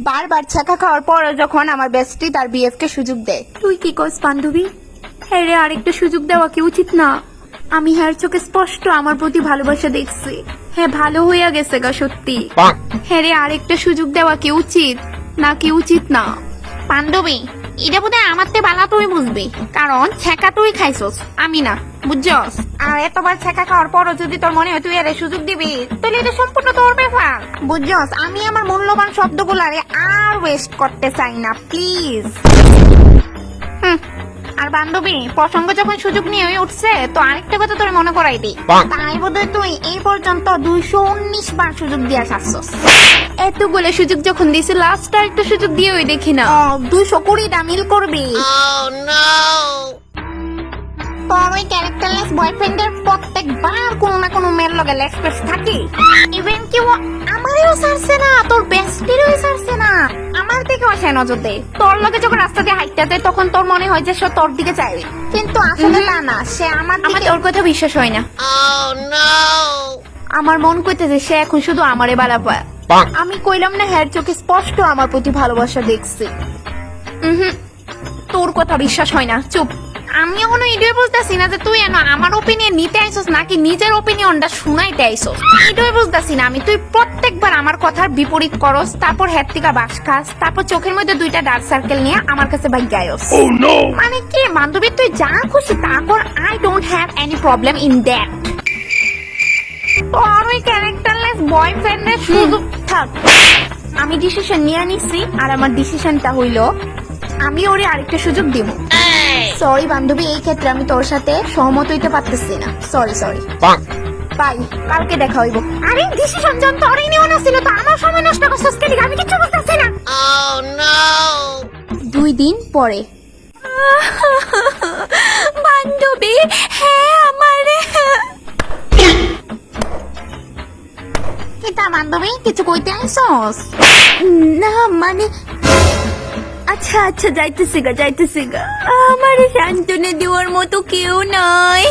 বারবার ছ্যাঁকা খাওয়ার পরও যখন আমার বেস্টি তার বিএফ কে সুযোগ দেয়। তুই কি করস বান্ধবী? হ্যাঁ রে, আরেকটা সুযোগ দেওয়া কি উচিত না? আমি হ্যার চোখে স্পষ্ট আমার প্রতি ভালোবাসা দেখছি। হ্যাঁ, ভালো হইয়া গেছে গা সত্যি। হ্যাঁ রে, আরেকটা সুযোগ দেওয়া কি উচিত নাকি উচিত না? বান্ধবী, এটা বোধহয় আমার তে বালা তুই বুঝবি, কারণ ছ্যাঁকা তুই খাইছস, আমি না, বুঝছস? আর এতবার ছ্যাঁকা খাওয়ার পরও যদি তোর মনে হয় তুই এর সুযোগ দিবি, তাহলে এটা সম্পূর্ণ তোর ব্যাপার, বুঝছস? আমি আমার মূল্যবান শব্দগুলারে আর ওয়েস্ট করতে চাই না, প্লিজ। আর বান্ধবী, প্রসঙ্গ যখন সুযোগ নিয়ে উঠছে, তো আরেকটা কথা তোর মনে করাই দিই, তাই বোধহয় তুই এই পর্যন্ত 219 বার সুযোগ দিয়ে আসছস। এতগুলো সুযোগ যখন দিয়েছে, লাস্ট আর একটা সুযোগ দিয়ে ওই দেখি না। 220টা মিল করবি। তোর ওই ক্যারেক্টারলেস বয়ফ্রেন্ডের প্রত্যেকবার কোনো না কোনো মেয়ের লগে লেক্সপেস থাকে। ইভেন কি ও আমারও ছাড়ছে না, তোর বেস্টিরও ছাড়ছে না, আমার দিকেও সে নজর দেয়। তোর লগে যখন রাস্তা দিয়ে হাঁটতে যায়, তখন তোর মনে হয় যে সে তোর দিকে চাইবে, কিন্তু আসলে তা না, সে আমার আমার দিকে। তোর কথা বিশ্বাস হয় না। আমার মন কইতেছে সে এখন শুধু আমারে বালা পায়। আমি কইলাম না হ্যার চোখে স্পষ্ট আমার প্রতি ভালোবাসা দেখছি। তোর কথা বিশ্বাস হয় না, চুপ। আমি এখনো এটাই বুঝতেছি না যে তুই আমার ওপিনিয়ন নিতে আইছস নাকি নিজের ওপিনিয়নটা শুনাইতে আইছস। এটাই বুঝতেছি না আমি। তুই প্রত্যেকবার আমার কথার বিপরীত করস, তারপর হেড থেকে বাস খাস, তারপর চোখের মধ্যে 2টা ডার্ক সার্কেল নিয়ে আমার কাছে বাইক গায়স। মানে কি বান্ধবী, তুই যা খুশি তা কর, I don't have any problem in that. তোর ওই ক্যারেক্টারলেস বয়ফ্রেন্ডের শুধু থাক, আমি ডিসিশন নিয়ে নিছি, আর আমার ডিসিশনটা হইলো আমি ওরে আরেকটা সুযোগ দিব। সরি বান্ধবী, এই ক্ষেত্রে আমি তোর সাথে সহমত হইতে পারতেছি না। সরি। বাই, কালকে দেখা হইব। আরে ডিসিশন জন তোরই নেওয়া না ছিল, তো আমার সময় নষ্ট করছিস কেন? আমি কিছু বুঝতেছি না। 2 দিন পরে। বান্ধবী, হ্যাঁ আমারে। কিতা বান্ধবী, কিছু কইতে আইছস? না মানে, আচ্ছা যাইতেছি গা। আমার সান্ত্বনা দেওয়ার মতো কেউ নাই।